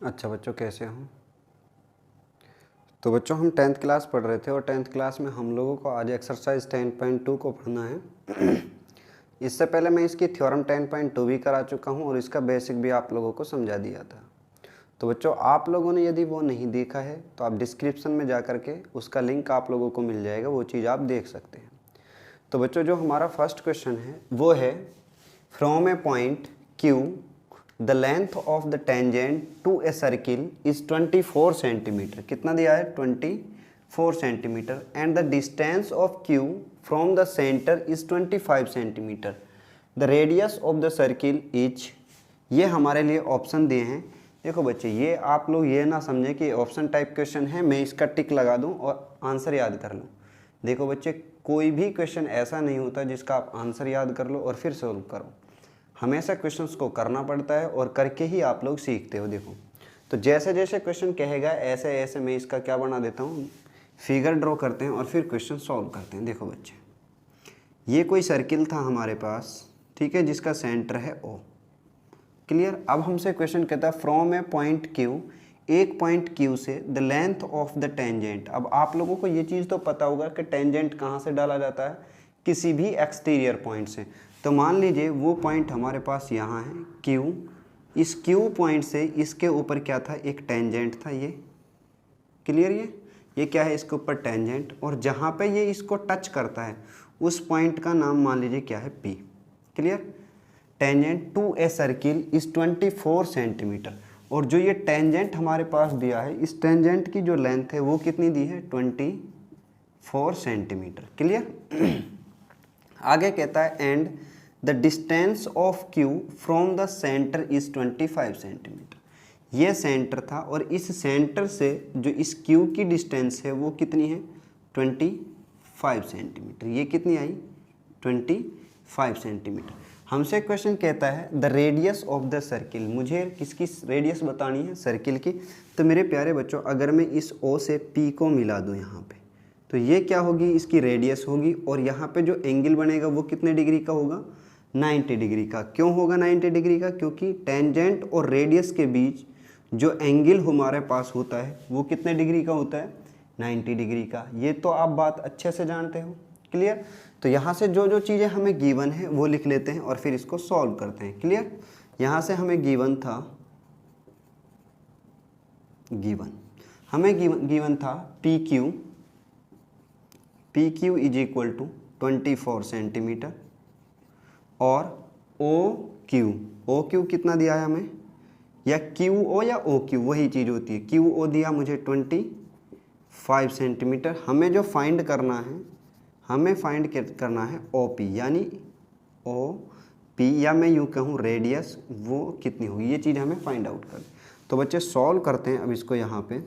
अच्छा बच्चों, कैसे हो? तो बच्चों, हम 10th क्लास पढ़ रहे थे और 10th क्लास में हम लोगों को आज एक्सरसाइज 10.2 को पढ़ना है। इससे पहले मैं इसकी थ्योरम 10.2 भी करा चुका हूँ और इसका बेसिक भी आप लोगों को समझा दिया था। तो बच्चों, आप लोगों ने यदि वो नहीं देखा है तो आप डिस्क्रिप्शन में जा कर के उसका लिंक आप लोगों को मिल जाएगा, वो चीज़ आप देख सकते हैं। तो बच्चों, जो हमारा फर्स्ट क्वेश्चन है वो है from a point Q the length of the tangent to a circle is 24 centimetre. कितना दिया है? 24 centimetre. And the distance of Q from the centre is 25 centimetre. The radius of the circle is, ये हमारे लिए option दिए हैं। देखो बच्चे, ये आप लोग ये ना समझें कि ऑप्शन टाइप क्वेश्चन है, मैं इसका टिक लगा दूं और आंसर याद कर लूं। देखो बच्चे, कोई भी क्वेश्चन ऐसा नहीं होता जिसका आप आंसर याद कर लो और फिर सोल्व करो। हमेशा क्वेश्चंस को करना पड़ता है और करके ही आप लोग सीखते हो। देखो, तो जैसे जैसे क्वेश्चन कहेगा ऐसे ऐसे मैं इसका क्या बना देता हूँ, फिगर ड्रॉ करते हैं और फिर क्वेश्चन सॉल्व करते हैं। देखो बच्चे, ये कोई सर्किल था हमारे पास, ठीक है, जिसका सेंटर है O। क्लियर? अब हमसे क्वेश्चन कहता है फ्रॉम ए पॉइंट Q, एक पॉइंट Q से the length of the tangent. अब आप लोगों को ये चीज़ तो पता होगा कि टेंजेंट कहाँ से डाला जाता है, किसी भी एक्सटीरियर पॉइंट से। तो मान लीजिए वो पॉइंट हमारे पास यहाँ है Q, इस Q पॉइंट से इसके ऊपर क्या था, एक टेंजेंट था ये। क्लियर? ये क्या है, इसके ऊपर टेंजेंट, और जहाँ पे ये इसको टच करता है उस पॉइंट का नाम मान लीजिए क्या है, P। Clear? Tangent to a circle is 24 centimetre. और जो ये टेंजेंट हमारे पास दिया है, इस टेंजेंट की जो लेंथ है वो कितनी दी है, 24 सेंटीमीटर। क्लियर? आगे कहता है and the distance of Q from the centre is 25 centimetre. ये सेंटर था और इस सेंटर से जो इस Q की डिस्टेंस है वो कितनी है, 25 सेंटीमीटर। ये कितनी आई, 25 सेंटीमीटर। हमसे क्वेश्चन कहता है the radius of the circle, मुझे किसकी रेडियस बतानी है, सर्किल की। तो मेरे प्यारे बच्चों, अगर मैं इस O से P को मिला दूं यहाँ पे, तो ये क्या होगी, इसकी रेडियस होगी। और यहाँ पे जो एंगल बनेगा वो कितने डिग्री का होगा, 90 डिग्री का। क्यों होगा 90 डिग्री का? क्योंकि टेंजेंट और रेडियस के बीच जो एंगल हमारे पास होता है वो कितने डिग्री का होता है, 90 डिग्री का। ये तो आप बात अच्छे से जानते हो। क्लियर? तो यहाँ से जो जो चीज़ें हमें गिवन है वो लिख लेते हैं और फिर इसको सॉल्व करते हैं। क्लियर? यहाँ से हमें गिवन था, गिवन था P Q is equal to 24 centimetre और ओ क्यू कितना दिया है हमें, या क्यू ओ या ओ क्यू, वही चीज़ होती है। क्यू ओ दिया मुझे 25 सेंटीमीटर। हमें जो फाइंड करना है, हमें फाइंड करना है ओ पी, यानी ओ पी, या मैं यूँ कहूँ रेडियस, वो कितनी होगी, ये चीज़ हमें फाइंड आउट कर। तो बच्चे सॉल्व करते हैं अब इसको यहाँ पे।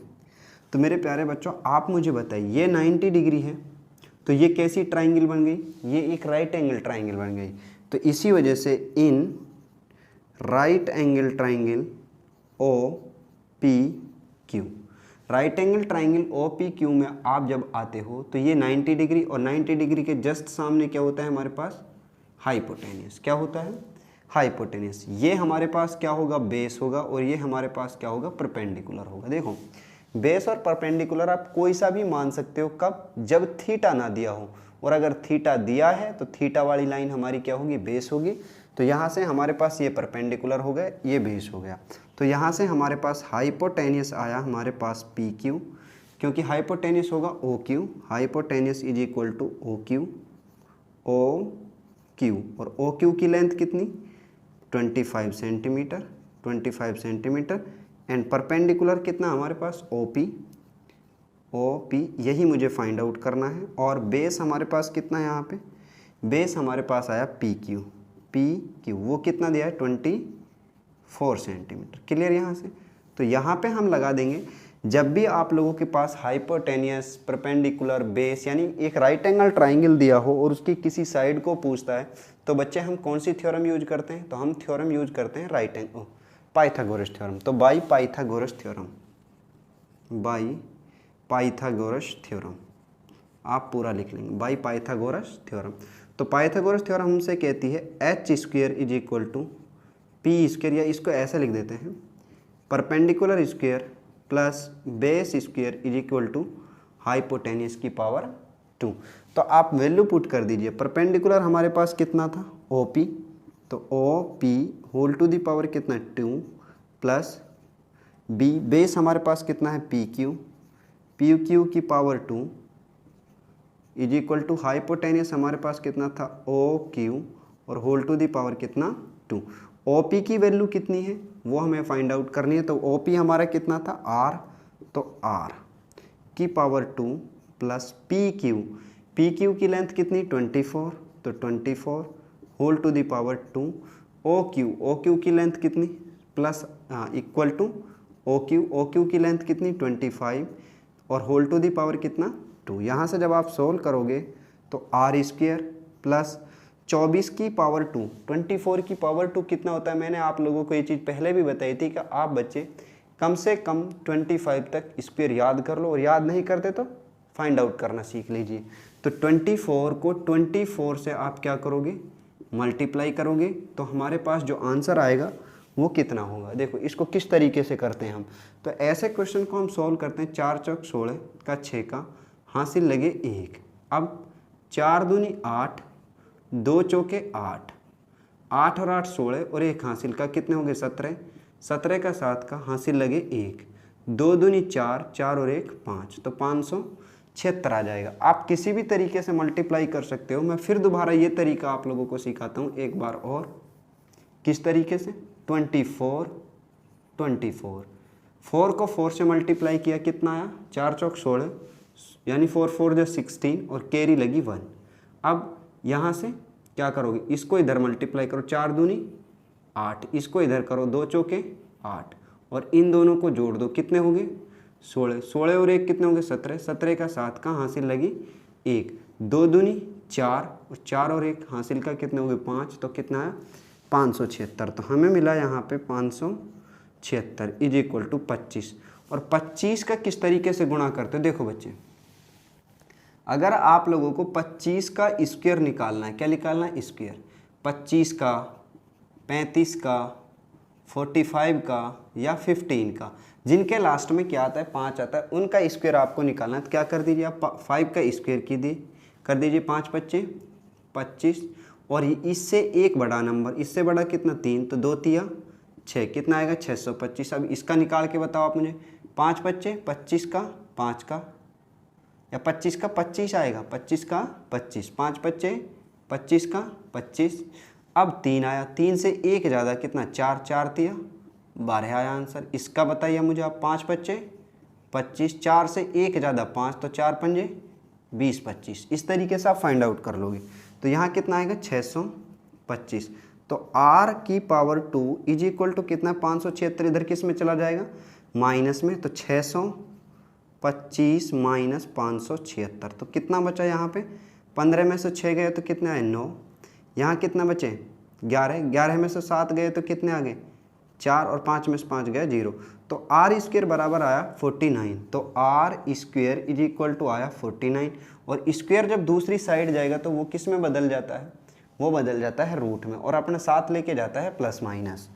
तो मेरे प्यारे बच्चों, आप मुझे बताइए, ये 90 डिग्री है तो ये कैसी ट्राइंगल बन गई, ये एक राइट एंगल ट्राइंगल बन गई। तो इसी वजह से in right angle triangle O P Q, right angle triangle O P Q में आप जब आते हो तो ये 90 डिग्री, और 90 डिग्री के जस्ट सामने क्या होता है हमारे पास, हाइपोटेनियस। क्या होता है, हाइपोटेनियस। ये हमारे पास क्या होगा, बेस होगा, और ये हमारे पास क्या होगा, परपेंडिकुलर होगा। देखो, बेस और परपेंडिकुलर आप कोई सा भी मान सकते हो, कब, जब थीटा ना दिया हो। और अगर थीटा दिया है तो थीटा वाली लाइन हमारी क्या होगी, बेस होगी। तो यहाँ से हमारे पास ये परपेंडिकुलर हो गए, ये बेस हो गया। तो यहाँ से हमारे पास हाइपोटेनियस आया हमारे पास पी क्यू, क्योंकि हाइपोटेनियस होगा O Q. Hypotenuse is equal to O Q, और ओ क्यू की लेंथ कितनी, 25 सेंटीमीटर, 25 सेंटीमीटर। एंड परपेंडिकुलर कितना हमारे पास, ओ पी, यही मुझे फाइंड आउट करना है। और बेस हमारे पास कितना है, यहाँ पे बेस हमारे पास आया पी क्यू, वो कितना दिया है, 24 सेंटीमीटर। क्लियर? यहाँ से तो यहाँ पे हम लगा देंगे, जब भी आप लोगों के पास हाइपोटेनियस, परपेंडिकुलर, बेस, यानी एक राइट एंगल ट्राइंगल दिया हो और उसकी किसी साइड को पूछता है, तो बच्चे हम कौन सी थ्योरम यूज करते हैं, तो हम थ्योरम यूज करते हैं राइट एंगल, पाइथागोरस थ्योरम। तो बाई पाइथागोरस थ्योरम, आप पूरा लिख लेंगे, बाई पाइथागोरस थ्योरम। तो पाइथागोरस थ्योरम हमसे कहती है H square is equal to P square, या इसको ऐसे लिख देते हैं, perpendicular square plus base square is equal to hypotenuse की पावर 2। तो आप वैल्यू पुट कर दीजिए। परपेंडिकुलर हमारे पास कितना था OP, तो OP whole to the power कितना 2 प्लस B बेस हमारे पास कितना है PQ की power 2 is equal to hypotenuse हमारे पास कितना था OQ और होल टू दी पावर कितना 2। OP की वैल्यू कितनी है वो हमें फाइंड आउट करनी है। तो OP हमारा कितना था R, तो R की पावर 2 प्लस PQ की लेंथ कितनी 24, तो 24 whole to the power 2। OQ की लेंथ कितनी प्लस इक्वल टू OQ की लेंथ कितनी 25 और होल टू दी पावर कितना 2। यहाँ से जब आप सोल्व करोगे तो R स्क्वायर प्लस 24 की पावर 2, 24 की पावर 2 कितना होता है। मैंने आप लोगों को ये चीज़ पहले भी बताई थी कि आप बच्चे कम से कम 25 तक स्क्वायर याद कर लो, और याद नहीं करते तो फाइंड आउट करना सीख लीजिए। तो 24 को 24 से आप क्या करोगे मल्टीप्लाई करोगे, तो हमारे पास जो आंसर आएगा वो कितना होगा। देखो इसको किस तरीके से करते हैं हम, तो ऐसे क्वेश्चन को हम सॉल्व करते हैं। 4 चौक 16 का 6 का हासिल लगे 1। अब 4 दूनी 8, 2 चौके 8, 8 और 8 16 और 1 हासिल का कितने हो गए 17, 17 का 7 का हासिल लगे 1, 2 दूनी 4, 4 और 1 5, तो 576 आ जाएगा। आप किसी भी तरीके से मल्टीप्लाई कर सकते हो। मैं फिर दोबारा ये तरीका आप लोगों को सिखाता हूँ एक बार और। किस तरीके से 24 4 को 4 से मल्टीप्लाई किया कितना आया 4 चौक 16 यानी 4 4 जो 16 और कैरी लगी 1। अब यहाँ से क्या करोगे इसको इधर मल्टीप्लाई करो 4 दूनी 8, इसको इधर करो 2 चौके 8 और इन दोनों को जोड़ दो कितने हो गए 16, 16 और 1 कितने हो गए 17, 17 का 7 का हासिल लगी 1, 2 दूनी 4 और 4 और 1 हासिल का कितने हो गए 5, तो कितना है 576। तो हमें मिला यहाँ पे 576 इज इक्वल टू 25। और 25 का किस तरीके से गुणा करते हो देखो बच्चे, अगर आप लोगों को 25 का स्क्वायर निकालना है, क्या निकालना है स्क्वायर, 25 का 35 का 45 का या 15 का, जिनके लास्ट में क्या आता है 5 आता है, उनका स्क्वायर आपको निकालना है। तो क्या कर दीजिए आप 5 का स्क्वायर कर दीजिए 5 5 25 और इससे एक बड़ा नंबर, इससे बड़ा कितना 3, तो 2 तिया 6 कितना आएगा 625। अब इसका निकाल के बताओ आप मुझे, 5 5 25 का 5 का या 25 का 25 आएगा, 25 का 25, 5 5 25 का 25। अब 3 आया, 3 से 1 ज़्यादा कितना 4, 4 तिया 12 आया आंसर। इसका बताइए मुझे आप 5 5 25, 4 से 1 ज़्यादा 5, तो 4 5 20 25। इस तरीके से आप फाइंड आउट कर लोगे। तो यहाँ कितना आएगा 625। तो R की पावर 2 इज इक्वल टू कितना 576, इधर किस में चला जाएगा माइनस में, तो 625 माइनस 576, तो कितना बचा यहाँ पे 15 में से 6 गए तो कितने आए 9, यहाँ कितना बचे 11, 11 में से 7 गए तो कितने आ गए 4 और 5 में से 5 गया 0। तो R स्क्वायर बराबर आया 49। तो R square is equal to आया 49। और स्क्वायर जब दूसरी साइड जाएगा तो वो किस में बदल जाता है, वो बदल जाता है रूट में और अपने साथ लेके जाता है प्लस माइनस।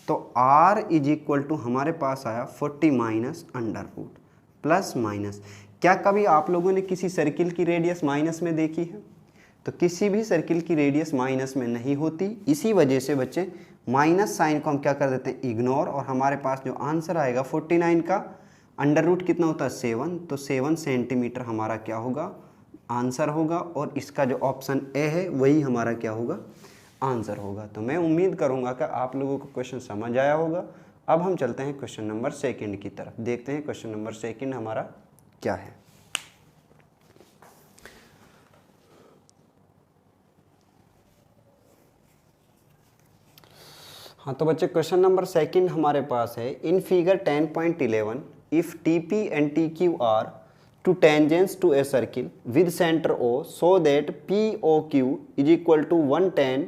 तो R इज इक्वल टू हमारे पास आया 40 minus under root plus minus. क्या कभी आप लोगों ने किसी सर्किल की रेडियस माइनस में देखी है? तो किसी भी सर्किल की रेडियस माइनस में नहीं होती। इसी वजह से बच्चे माइनस साइन को हम क्या कर देते हैं इग्नोर, और हमारे पास जो आंसर आएगा 49 का अंडर रूट कितना होता है 7, तो 7 सेंटीमीटर हमारा क्या होगा आंसर होगा। और इसका जो ऑप्शन ए है वही हमारा क्या होगा आंसर होगा। तो मैं उम्मीद करूंगा कि आप लोगों को क्वेश्चन समझ आया होगा। अब हम चलते हैं क्वेश्चन नंबर 2 की तरफ, देखते हैं क्वेश्चन नंबर 2 हमारा क्या है। हाँ तो बच्चे क्वेश्चन नंबर 2 हमारे पास है। In figure 10.11 if TP and TQ are two tangents to a circle with centre O so that POQ is equal to 110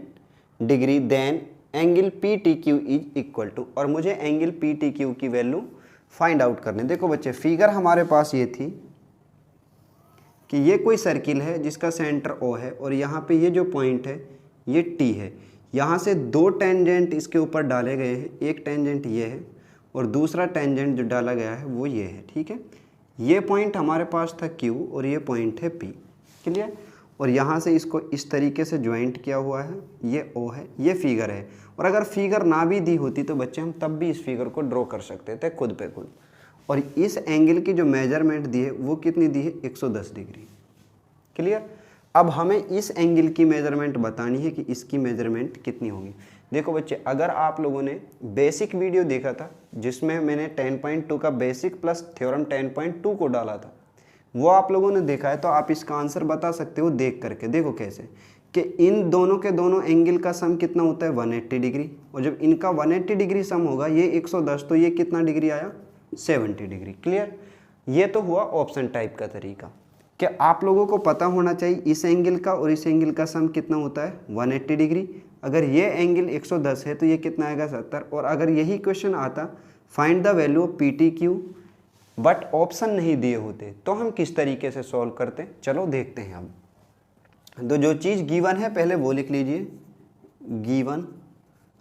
degree then angle PTQ is equal to, और मुझे एंगल PTQ की value find out करने। देखो बच्चे figure हमारे पास ये थी कि ये कोई सर्किल है जिसका सेंटर O है और यहाँ पे ये जो पॉइंट है ये T है। यहाँ से 2 टेंजेंट इसके ऊपर डाले गए हैं, एक टेंजेंट ये है और दूसरा टेंजेंट जो डाला गया है वो ये है, ठीक है। ये पॉइंट हमारे पास था Q और ये पॉइंट है P, क्लियर। और यहाँ से इसको इस तरीके से ज्वाइंट किया हुआ है, ये O है, ये फिगर है। और अगर फिगर ना भी दी होती तो बच्चे हम तब भी इस फिगर को ड्रॉ कर सकते थे खुद पे खुद। और इस एंगल की जो मेजरमेंट दी है वो कितनी दी है, 110 डिग्री, क्लियर। अब हमें इस एंगल की मेजरमेंट बतानी है कि इसकी मेजरमेंट कितनी होगी। देखो बच्चे, अगर आप लोगों ने बेसिक वीडियो देखा था जिसमें मैंने 10.2 का बेसिक प्लस थ्योरम 10.2 को डाला था, वो आप लोगों ने देखा है तो आप इसका आंसर बता सकते हो देख करके। देखो कैसे कि इन दोनों के दोनों एंगल का सम कितना होता है, 180 डिग्री। और जब इनका 180 डिग्री सम होगा, ये 110, तो ये कितना डिग्री आया, 70 डिग्री, क्लियर। ये तो हुआ ऑप्शन टाइप का तरीका कि आप लोगों को पता होना चाहिए इस एंगल का और इस एंगल का सम कितना होता है, 180 डिग्री। अगर ये एंगल 110 है तो ये कितना आएगा, 70। और अगर यही क्वेश्चन आता find the value of PTQ but option नहीं दिए होते तो हम किस तरीके से सॉल्व करते, चलो देखते हैं। अब तो जो चीज़ गिवन है पहले वो लिख लीजिए। गिवन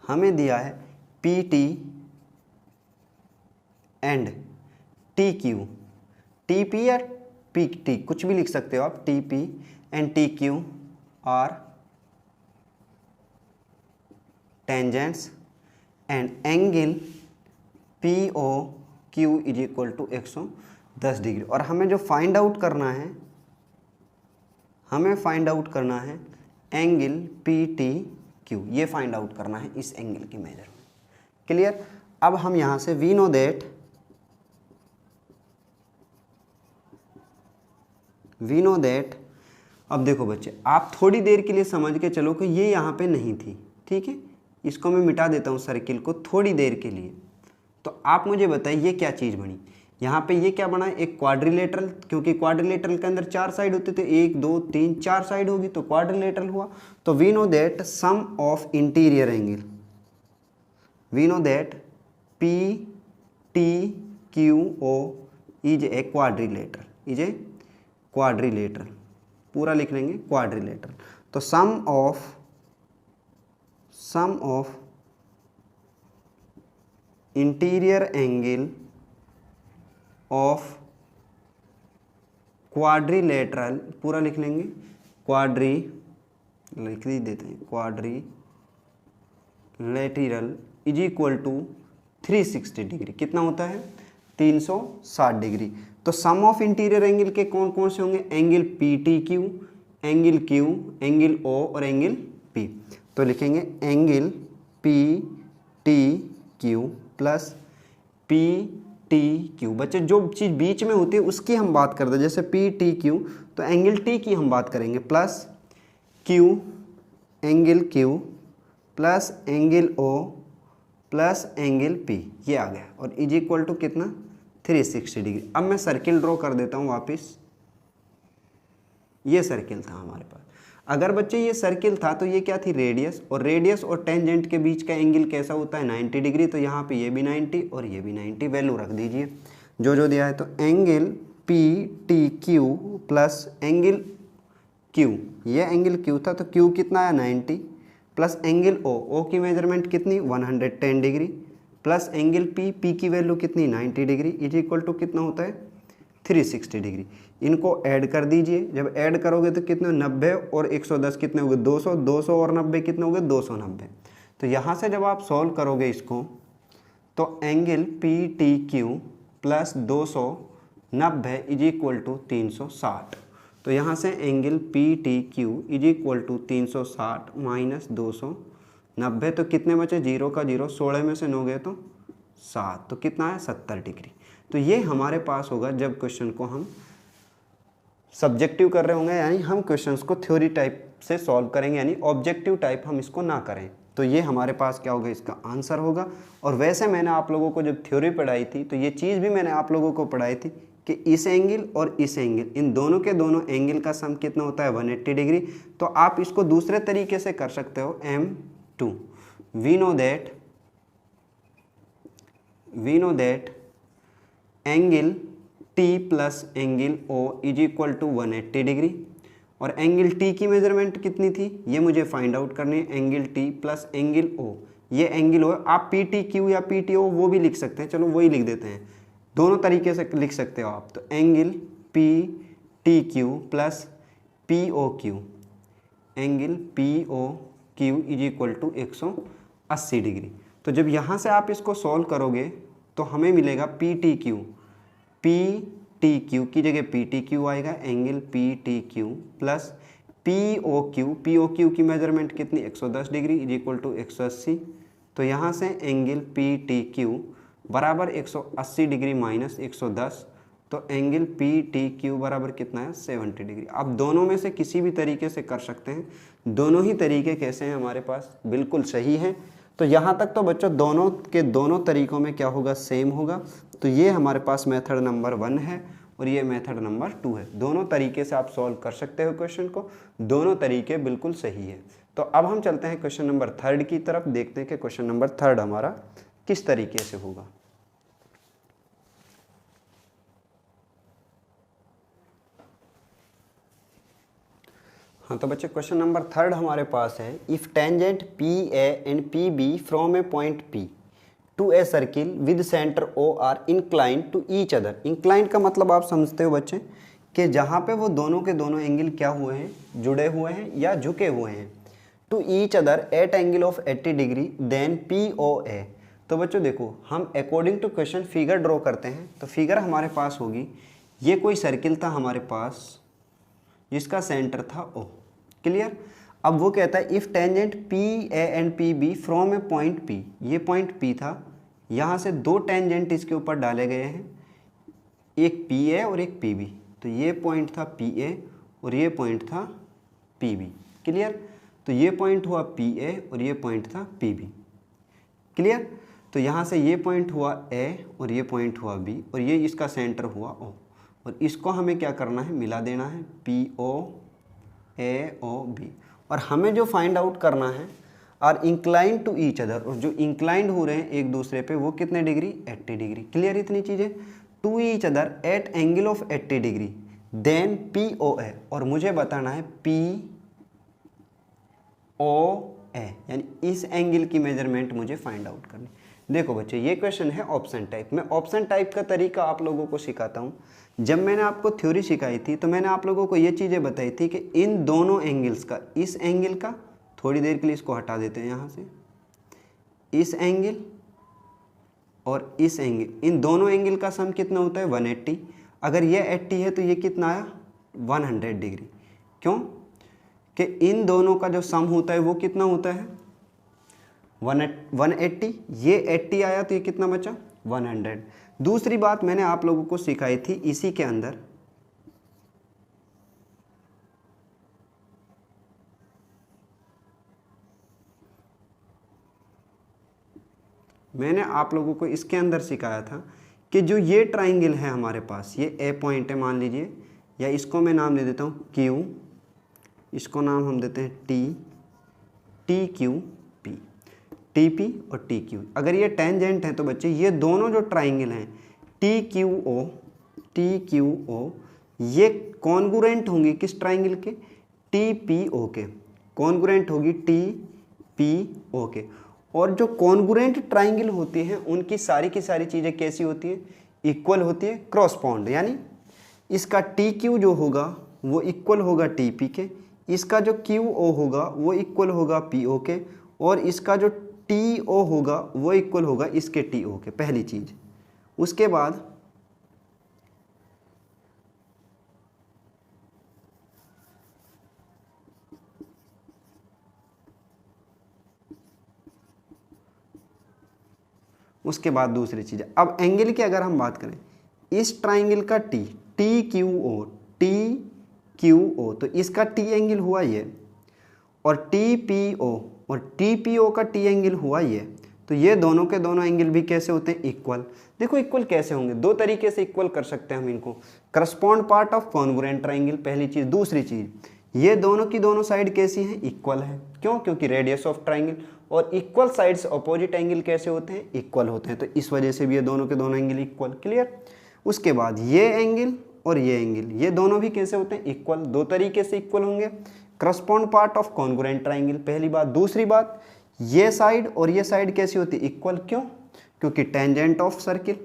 हमें दिया है PT एंड TQ, TP या PT कुछ भी लिख सकते हो आप, TP and TQ are tangents and angle POQ is equal to 110 degree. और हमें जो फाइंड आउट करना है, हमें फाइंड आउट करना है एंगल PTQ, ये फाइंड आउट करना है इस एंगल की मेजरमेंट, क्लियर। अब हम यहाँ से वी नो दैट अब देखो बच्चे, आप थोड़ी देर के लिए समझ के चलो कि ये यहाँ पे नहीं थी, ठीक है। इसको मैं मिटा देता हूँ सर्किल को थोड़ी देर के लिए। तो आप मुझे बताइए ये क्या चीज़ बनी यहाँ पे, ये क्या बना है, एक क्वाड्रिलेटरल, क्योंकि क्वाड्रिलेटरल के अंदर 4 साइड होते थे, 1 2 3 4 साइड होगी तो क्वाड्रिलेटरल हुआ। तो we know that sum of interior angle, we know that PTQO is a quadrilateral, is a quadrilateral, पूरा लिख लेंगे क्वाड्रिलेटरल। तो sum of interior angle of quadrilateral, पूरा लिख लेंगे क्वाड्री, लिख ही देते हैं quadrilateral is equal to 360 degree. कितना होता है, 360 डिग्री। तो सम ऑफ इंटीरियर एंगल के कौन कौन से होंगे, angle PTQ, angle Q, angle O और एंगल P। तो लिखेंगे एंगल PTQ प्लस PTQ। बच्चे जो चीज़ बीच में होती है उसकी हम बात करते हैं, जैसे PTQ तो एंगल T की हम बात करेंगे, plus Q, angle Q plus angle O plus angle P, ये आ गया। और इज इक्वल टू कितना, 360 डिग्री। अब मैं सर्किल ड्रॉ कर देता हूँ वापस। ये सर्किल था हमारे पास। अगर बच्चे ये सर्किल था तो ये क्या थी, रेडियस। और रेडियस और टेंजेंट के बीच का एंगल कैसा होता है, 90 डिग्री। तो यहाँ पे ये भी 90 और ये भी 90, वैल्यू रख दीजिए जो जो दिया है। तो angle PTQ plus angle Q, ये एंगल Q था तो Q कितना आया, 90 प्लस एंगल O की मेजरमेंट कितनी, 110 डिग्री प्लस एंगल P की वैल्यू कितनी, 90 डिग्री इज इक्वल टू कितना होता है, 360 डिग्री। इनको ऐड कर दीजिए, जब ऐड करोगे तो कितने, 90 और 110 कितने हो गए, 200, 200 और 90 कितने हो गए, 290। तो यहाँ से जब आप सॉल्व करोगे इसको तो angle PTQ plus 290 is equal to 360। तो यहाँ से angle PTQ is equal to 360 minus 290, तो कितने बचे, 0 का 0, 16 में से 9 गए तो 7, तो कितना है, 70 डिग्री। तो ये हमारे पास होगा जब क्वेश्चन को हम सब्जेक्टिव कर रहे होंगे, यानी हम क्वेश्चंस को थ्योरी टाइप से सॉल्व करेंगे, यानी ऑब्जेक्टिव टाइप हम इसको ना करें। तो ये हमारे पास क्या होगा, इसका आंसर होगा। और वैसे मैंने आप लोगों को जब थ्योरी पढ़ाई थी तो ये चीज़ भी मैंने आप लोगों को पढ़ाई थी कि इस एंगल और इस एंगल, इन दोनों के दोनों एंगल का सम कितना होता है, 180 डिग्री। तो आप इसको दूसरे तरीके से कर सकते हो, M2। We know that angle T plus angle O is equal to 180 degree. और एंगल T की मेजरमेंट कितनी थी, ये मुझे फाइंड आउट करनी है। Angle T plus angle O, ये एंगल हो, आप पी टी क्यू या पी टी ओ वो भी लिख सकते हैं, चलो वही लिख देते हैं, दोनों तरीके से लिख सकते हो आप। तो angle P T Q plus P O Q, angle P O Q is equal to 180 degree. तो जब यहाँ से आप इसको सॉल्व करोगे तो हमें मिलेगा पी टी क्यू की जगह पी टी क्यू आएगा, angle P T Q plus P O Q की मेजरमेंट कितनी 110 डिग्री इज इक्वल टू 180। तो यहाँ से एंगल पी टी क्यू बराबर 180 डिग्री माइनस 110, तो एंगल पी टी क्यू बराबर कितना है 70 डिग्री। आप दोनों में से किसी भी तरीके से कर सकते हैं, दोनों ही तरीके कैसे हैं हमारे पास बिल्कुल सही हैं। तो यहाँ तक तो बच्चों दोनों के दोनों तरीकों में क्या होगा, सेम होगा। तो ये हमारे पास मेथड नंबर 1 है और ये मेथड नंबर 2 है। दोनों तरीके से आप सॉल्व कर सकते हो क्वेश्चन को, दोनों तरीके बिल्कुल सही है। तो अब हम चलते हैं क्वेश्चन नंबर 3 की तरफ, देखते हैं कि क्वेश्चन नंबर 3 हमारा किस तरीके से होगा। हाँ तो बच्चे क्वेश्चन नंबर 3 हमारे पास है, if tangent P A and P B from a point P to a circle with centre O are inclined to each other. Inclined का मतलब आप समझते हो बच्चे कि जहाँ पे वो दोनों के दोनों एंगल क्या हुए हैं, जुड़े हुए हैं या झुके हुए हैं, to each other at angle of 80 degree then P O A. तो बच्चों देखो हम according to question figure draw करते हैं। तो फिगर हमारे पास होगी, ये कोई सर्किल था हमारे पास जिसका सेंटर था ओ, क्लियर। अब वो कहता है if tangent P A and P B from a point P, ये पॉइंट पी था, यहाँ से दो टेंजेंट इसके ऊपर डाले गए हैं, एक पी ए और एक पी बी। तो ये पॉइंट था पी ए और ये पॉइंट था पी बी, क्लियर। तो ये पॉइंट हुआ पी ए और ये पॉइंट था पी बी, क्लियर। तो यहाँ से ये पॉइंट हुआ ए और ये पॉइंट हुआ बी और ये इसका सेंटर हुआ ओ, और इसको हमें क्या करना है, मिला देना है, पी ओ ए ओ बी। और हमें जो फाइंड आउट करना है are inclined to each other, और जो इंक्लाइंड हो रहे हैं एक दूसरे पे वो कितने डिग्री, 80 डिग्री, क्लियर। इतनी चीज़ें, to each other at angle of 80 degree then P O A, और मुझे बताना है पी ओ ए, यानी इस एंगल की मेजरमेंट मुझे फाइंड आउट करनी। देखो बच्चे ये क्वेश्चन है ऑप्शन टाइप। मैं ऑप्शन टाइप का तरीका आप लोगों को सिखाता हूँ। जब मैंने आपको थ्योरी सिखाई थी तो मैंने आप लोगों को ये चीज़ें बताई थी कि इन दोनों एंगल्स का, इस एंगल का, थोड़ी देर के लिए इसको हटा देते हैं यहाँ से, इस एंगल और इस एंगल, इन दोनों एंगल का सम कितना होता है 180। अगर ये 80 है तो ये कितना आया 100 डिग्री। क्यों कि इन दोनों का जो सम होता है वो कितना होता है 180, ये 80 आया तो ये कितना बचा 100। दूसरी बात मैंने आप लोगों को सिखाई थी इसी के अंदर, मैंने आप लोगों को इसके अंदर सिखाया था कि जो ये ट्राइंगल है हमारे पास, ये ए पॉइंट है मान लीजिए, या इसको मैं नाम दे देता हूँ क्यू, इसको नाम हम देते हैं T, T Q P, T P और टी क्यू। अगर ये टेंजेंट है तो बच्चे ये दोनों जो ट्राइंगल हैं टी क्यू ओ, ये कॉन्ग्रुएंट होंगी किस ट्राइंगल के, टी पी ओ के, कॉन्ग्रुएंट होगी टी पी ओ के। और जो कॉन्ग्रुएंट ट्राइंगल होती हैं उनकी सारी की सारी चीज़ें कैसी होती हैं, इक्वल होती है, क्रॉसपॉन्ड, यानी इसका टी क्यू जो होगा वो इक्वल होगा टी पी के, इसका जो क्यू ओ होगा वो इक्वल होगा पी ओ के, और इसका जो टी ओ होगा वो इक्वल होगा इसके टी ओ के, पहली चीज़। उसके बाद दूसरी चीज़, अब एंगल की अगर हम बात करें, इस ट्राइंगल का टी, टी क्यू ओ, तो इसका टी एंगल हुआ ये, और टी पी ओ और टी पी ओ का टी एंगल हुआ ये। तो ये दोनों के दोनों एंगल भी कैसे होते हैं, इक्वल। देखो इक्वल कैसे होंगे, दो तरीके से इक्वल कर सकते हैं हम इनको, correspond part of congruent triangle, पहली चीज़। दूसरी चीज़, ये दोनों की दोनों साइड कैसी हैं, इक्वल है। क्यों, क्योंकि रेडियस ऑफ ट्राइंगल, और इक्वल साइड्स अपोजिट एंगल कैसे होते हैं, इक्वल होते हैं। तो इस वजह से भी ये दोनों के दोनों एंगल इक्वल, क्लियर। उसके बाद ये एंगल और ये एंगल, ये दोनों भी कैसे होते हैं, इक्वल। दो तरीके से इक्वल होंगे, correspond part of congruent triangle, पहली बात। दूसरी बात, ये साइड और ये साइड कैसी होती है? इक्वल। क्यों? क्योंकि टेंजेंट ऑफ सर्किल,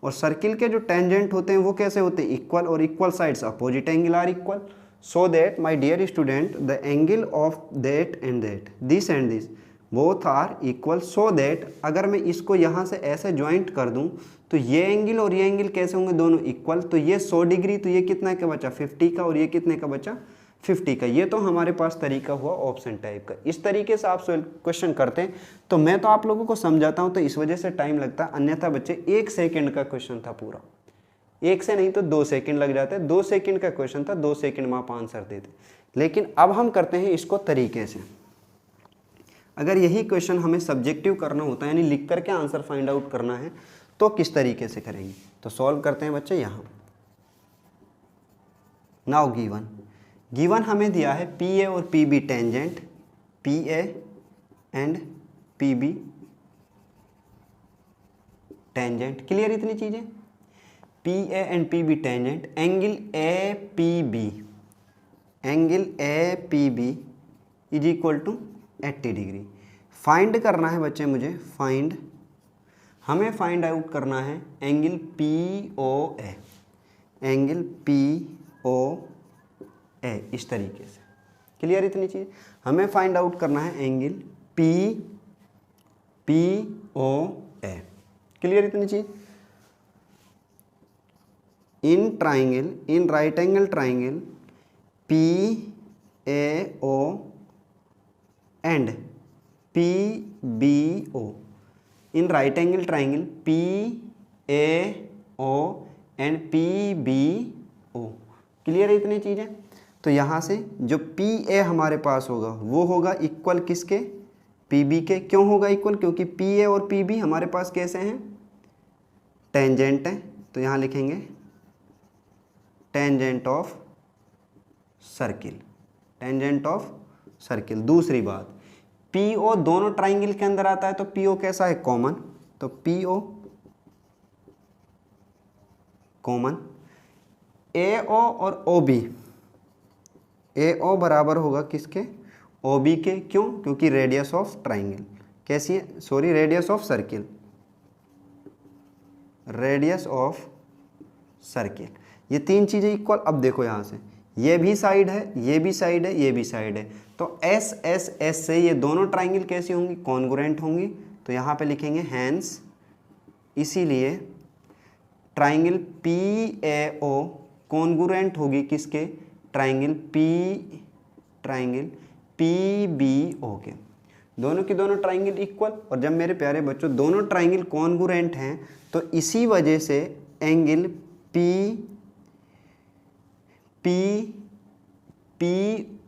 और सर्किल के जो टेंजेंट होते हैं वो कैसे होते हैं? इक्वल, और equal sides opposite angle are equal. So that my dear student the angle of that and that, this and this both are equal. So that अगर मैं इसको यहाँ से ऐसे ज्वाइंट कर दूँ तो ये एंगल और ये एंगल कैसे होंगे? दोनों इक्वल। तो ये 100 डिग्री, तो ये कितना का बचा? 50 का, और ये कितने का बचा? 50 का। ये तो हमारे पास तरीका हुआ ऑप्शन टाइप का। इस तरीके से आप क्वेश्चन करते हैं। तो मैं तो आप लोगों को समझाता हूँ तो इस वजह से टाइम लगता है, अन्यथा बच्चे 1 सेकेंड का क्वेश्चन था पूरा, 1 से नहीं तो 2 सेकेंड लग जाते। 2 सेकेंड का क्वेश्चन था, 2 सेकेंड में आप आंसर देते। लेकिन अब हम करते हैं इसको तरीके से। अगर यही क्वेश्चन हमें सब्जेक्टिव करना होता है, यानी लिख करके आंसर फाइंड आउट करना है, तो किस तरीके से करेंगे? तो सॉल्व करते हैं बच्चे यहाँ। नाउ गिवन हमें दिया है पी ए और P B tangent, P A and P B tangent. Clear इतनी चीजें? P A and P B tangent, angle A P B is equal to 80 degree. Find करना है बच्चे मुझे, हमें फाइंड आउट करना है angle P O A, angle P O A, इस तरीके से। क्लियर इतनी चीज? हमें फाइंड आउट करना है angle P O A. Clear इतनी चीज? In right angle triangle P A O and P B O, in right angle triangle P A O and P B O. Clear है इतनी चीजें? तो यहाँ से जो पी ए हमारे पास होगा वो होगा इक्वल किसके? पी बी के। क्यों होगा इक्वल? क्योंकि पी ए और पी बी हमारे पास कैसे हैं? टेंजेंट है। तो यहाँ लिखेंगे tangent of circle, tangent of circle. दूसरी बात, पी ओ दोनों ट्राइंगल के अंदर आता है, तो पी ओ कैसा है? कॉमन। तो पी ओ कॉमन। ए ओ और ओ बी, ए ओ बराबर होगा किसके? ओ बी के। क्यों? क्योंकि रेडियस ऑफ ट्राइंगल कैसी है? Sorry, radius of circle, radius of circle. ये तीन चीजें इक्वल। अब देखो यहाँ से ये भी साइड है, ये भी साइड है, ये भी साइड है, तो एस एस एस से ये दोनों ट्राइंगल कैसी होंगी? कॉन्ग्रुएंट होंगी। तो यहाँ पे लिखेंगे हैंस, इसीलिए triangle P A O congruent होगी किसके? ट्राइंगल पी बी ओ के। दोनों की दोनों ट्राइंगल इक्वल। और जब मेरे प्यारे बच्चों दोनों ट्राइंगल कॉन्ग्रुएंट हैं तो इसी वजह से angle P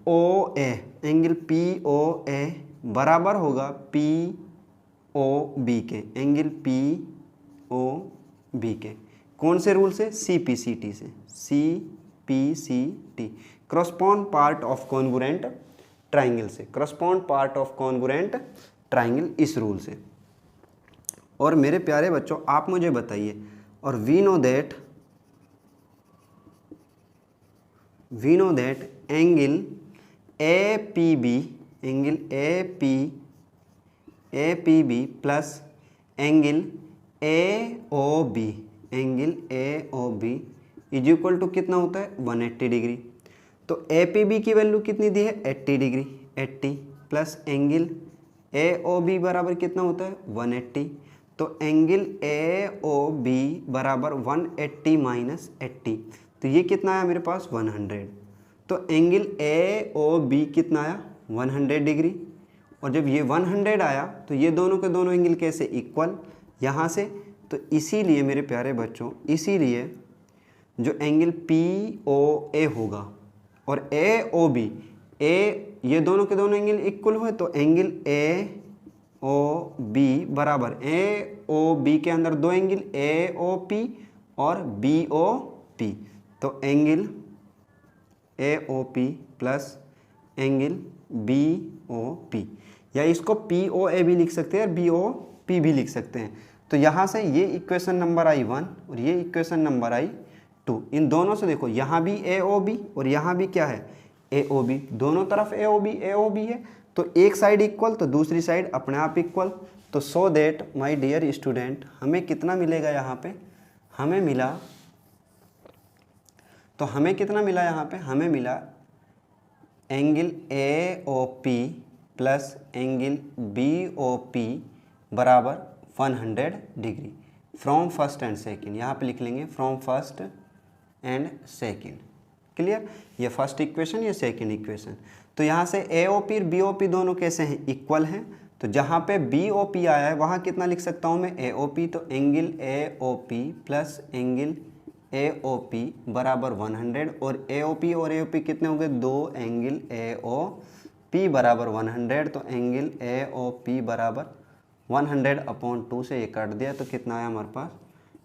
O A, angle P O A बराबर होगा पी ओ बी के, एंगल पी ओ बी के। कौन से रूल से? CPCT से, CPCT, correspond part of congruent triangle से, correspond part of congruent triangle, इस रूल से। और मेरे प्यारे बच्चों आप मुझे बताइए, और we know that angle A P B, angle A P B plus angle A O B, angle A O B is equal to कितना होता है? 180 डिग्री। तो ए पी बी की वैल्यू कितनी दी है? 80 degree, 80 plus angle A O B बराबर कितना होता है? 180। तो एंगल ए ओ बी बराबर 180 माइनस 80, तो ये कितना आया मेरे पास? 100। तो एंगल ए ओ बी कितना आया? 100 डिग्री। और जब ये 100 आया तो ये दोनों के दोनों एंगल कैसे? इक्वल। यहाँ से तो इसीलिए मेरे प्यारे बच्चों, इसीलिए जो एंगल पी ओ ए होगा और ए ओ बी, ए ये दोनों के दोनों एंगल इक्वल हुए, तो एंगल ए ओ बी बराबर, ए ओ बी के अंदर दो एंगल ए ओ पी और बी ओ पी, तो angle A O P plus angle B O P, या इसको पी ओ ए भी लिख सकते हैं और बी ओ पी भी लिख सकते हैं। तो यहाँ से ये इक्वेशन नंबर आई 1 और ये इक्वेशन नंबर आई 2। इन दोनों से देखो यहाँ भी ए ओ बी और यहाँ भी क्या है? ए ओ बी। दोनों तरफ ए ओ बी है, तो एक साइड इक्वल तो दूसरी साइड अपने आप इक्वल। तो so that my dear student, हमें कितना मिलेगा यहाँ पे, हमें मिला, तो हमें कितना मिला यहाँ पे, हमें मिला angle AOP plus angle BOP बराबर 100 degree from first and second. यहाँ पे लिख लेंगे from first and second. Clear, ये फर्स्ट इक्वेशन, ये सेकंड इक्वेशन। तो यहाँ से AOP और BOP दोनों कैसे हैं, इक्वल हैं। तो जहाँ पे BOP आया है वहाँ कितना लिख सकता हूँ मैं, AOP। तो angle AOP plus angle AOP बराबर 100, और AOP और AOP कितने हो गए, 2 एंगल AOP बराबर 100। तो एंगल AOP बराबर 100/2 से ये काट दिया, तो कितना आया हमारे पास,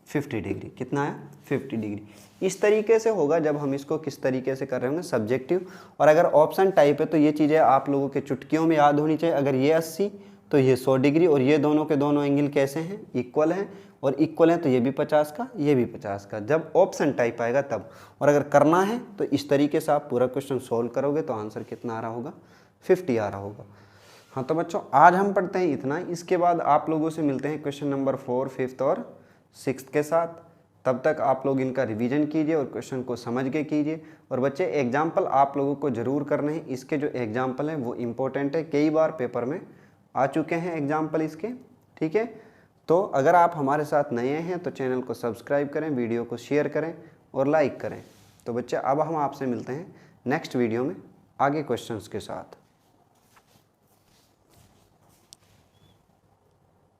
50 डिग्री। कितना आया, 50 डिग्री। इस तरीके से होगा जब हम इसको किस तरीके से कर रहे होंगे, सब्जेक्टिव। और अगर ऑप्शन टाइप है तो ये चीज़ें आप लोगों के चुटकियों में याद होनी चाहिए। अगर ये 80 तो ये 100 डिग्री, और ये दोनों के दोनों एंगल कैसे हैं, इक्वल हैं। और इक्वल हैं तो ये भी 50 का, ये भी 50 का, जब ऑप्शन टाइप आएगा तब। और अगर करना है तो इस तरीके से आप पूरा क्वेश्चन सोल्व करोगे तो आंसर कितना आ रहा होगा, 50 आ रहा होगा। हाँ तो बच्चों आज हम पढ़ते हैं इतना। इसके बाद आप लोगों से मिलते हैं क्वेश्चन नंबर 4, 5th और 6th के साथ। तब तक आप लोग इनका रिवीजन कीजिए और क्वेश्चन को समझ के कीजिए। और बच्चे एग्जाम्पल आप लोगों को ज़रूर करने हैं। इसके जो एग्जाम्पल हैं वो इम्पोर्टेंट है, कई बार पेपर में आ चुके हैं एग्जाम्पल इसके। ठीक है, तो अगर आप हमारे साथ नए हैं तो चैनल को सब्सक्राइब करें, वीडियो को शेयर करें और लाइक करें। तो बच्चे अब हम आपसे मिलते हैं नेक्स्ट वीडियो में आगे क्वेश्चंस के साथ।